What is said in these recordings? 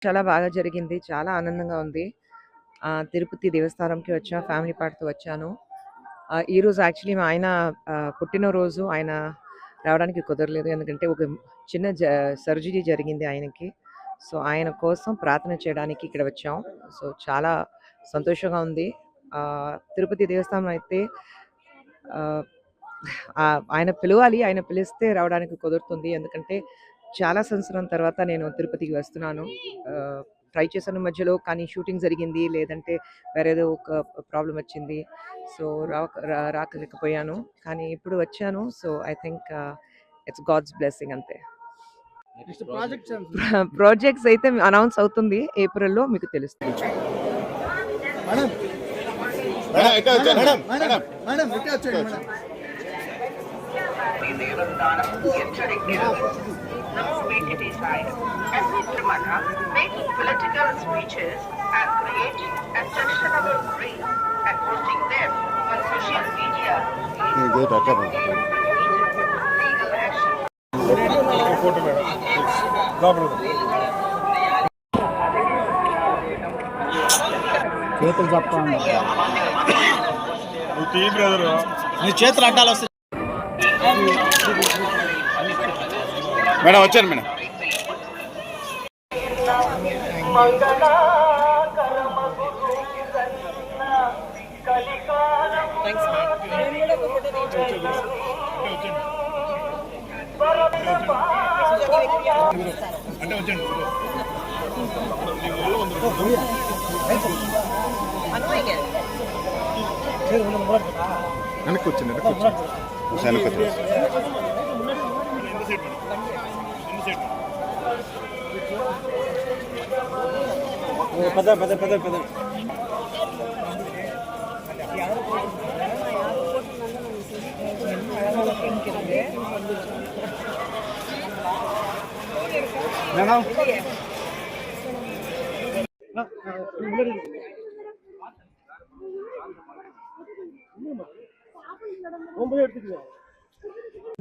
చాలా బాగా జరిగింది. చాలా ఆనందంగా ఉంది. తిరుపతి దేవస్థానంకి వచ్చా. ఫ్యామిలీ పార్ట్‌తో వచ్చాను. ఈరోజు యాక్చువల్లీ మా ఆయన పుట్టినరోజు. ఆయన రావడానికి కుదరలేదు. ఎందుకంటే ఒక చిన్న సర్జరీ జరిగింది ఆయనకి. సో, ఆయన కోసం ప్రార్థన చేయడానికి ఇక్కడ వచ్చాం. సో, చాలా సంతోషంగా ఉంది. తిరుపతి దేవస్థానం అయితే ఆహ్, ఆయన పిలవాలి. ఆయన పిలిస్తే రావడానికి కుదురుతుంది. ఎందుకంటే చాలా సంవత్సరం తర్వాత నేను తిరుపతికి వస్తున్నాను. ట్రై చేశాను మధ్యలో, కానీ షూటింగ్ జరిగింది. లేదంటే వేరేదో ఒక ప్రాబ్లమ్ వచ్చింది. సో, రాకలేకపోయాను. కానీ ఇప్పుడు వచ్చాను. So, I think it's god's blessing అంతే. నెక్స్ట్ ప్రాజెక్ట్స్ ప్రాజెక్ట్స్ అయితే అనౌన్స్ అవుతుంది. ఏప్రిల్‌లో మీకు తెలుస్తుంది. మేడం మేడం ఇటే వచ్చేయండి మేడం మేడం మేడం ఇటే వచ్చేయండి madam. Making political speeches and creating objectionable reels and posting them on social media gate అక్కడ legal action. ఫోటో మేడం లోపల చేతులు చెప్పండి. నువ్వు టీ బ్రదర్ నీ చేతులు అడ్డాలు వస్తాయి. మేడం వచ్చాను మేడం అంటే వచ్చండి. వెనక్కి వచ్చింది వెనక్కి వచ్చి పెద్ద పెద్ద పెద్ద పెద్ద మేడం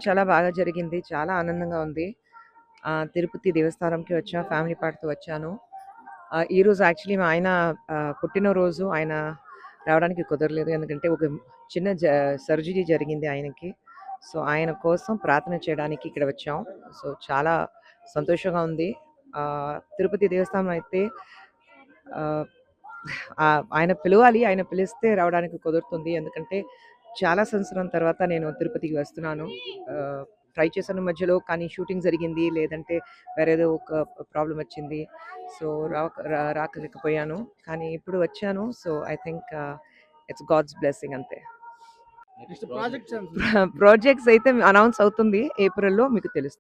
చాలా బాగా జరిగింది. చాలా ఆనందంగా ఉంది. తిరుపతి దేవస్థానంకి వచ్చా. ఫ్యామిలీ పార్ట్‌తో వచ్చాను. ఈరోజు యాక్చువల్లీ మా ఆయన పుట్టినరోజు. ఆయన రావడానికి కుదరలేదు. ఎందుకంటే ఒక చిన్న సర్జరీ జరిగింది ఆయనకి. సో, ఆయన కోసం ప్రార్థన చేయడానికి ఇక్కడ వచ్చాం. సో, చాలా సంతోషంగా ఉంది. తిరుపతి దేవస్థానం అయితే ఆహ్, ఆయన పిలవాలి. ఆయన పిలిస్తే రావడానికి కుదురుతుంది. ఎందుకంటే చాలా సంవత్సరం తర్వాత నేను తిరుపతికి వస్తున్నాను. ట్రై చేశాను మధ్యలో, కానీ షూటింగ్ జరిగింది. లేదంటే వేరేదో ఒక ప్రాబ్లమ్ వచ్చింది. సో, రాకలేకపోయాను. కానీ ఇప్పుడు వచ్చాను. So, I think it's god's blessing అంతే. నెక్స్ట్ ప్రాజెక్ట్స్ ప్రాజెక్ట్స్ అయితే అనౌన్స్ అవుతుంది. ఏప్రిల్‌లో మీకు తెలుస్తుంది.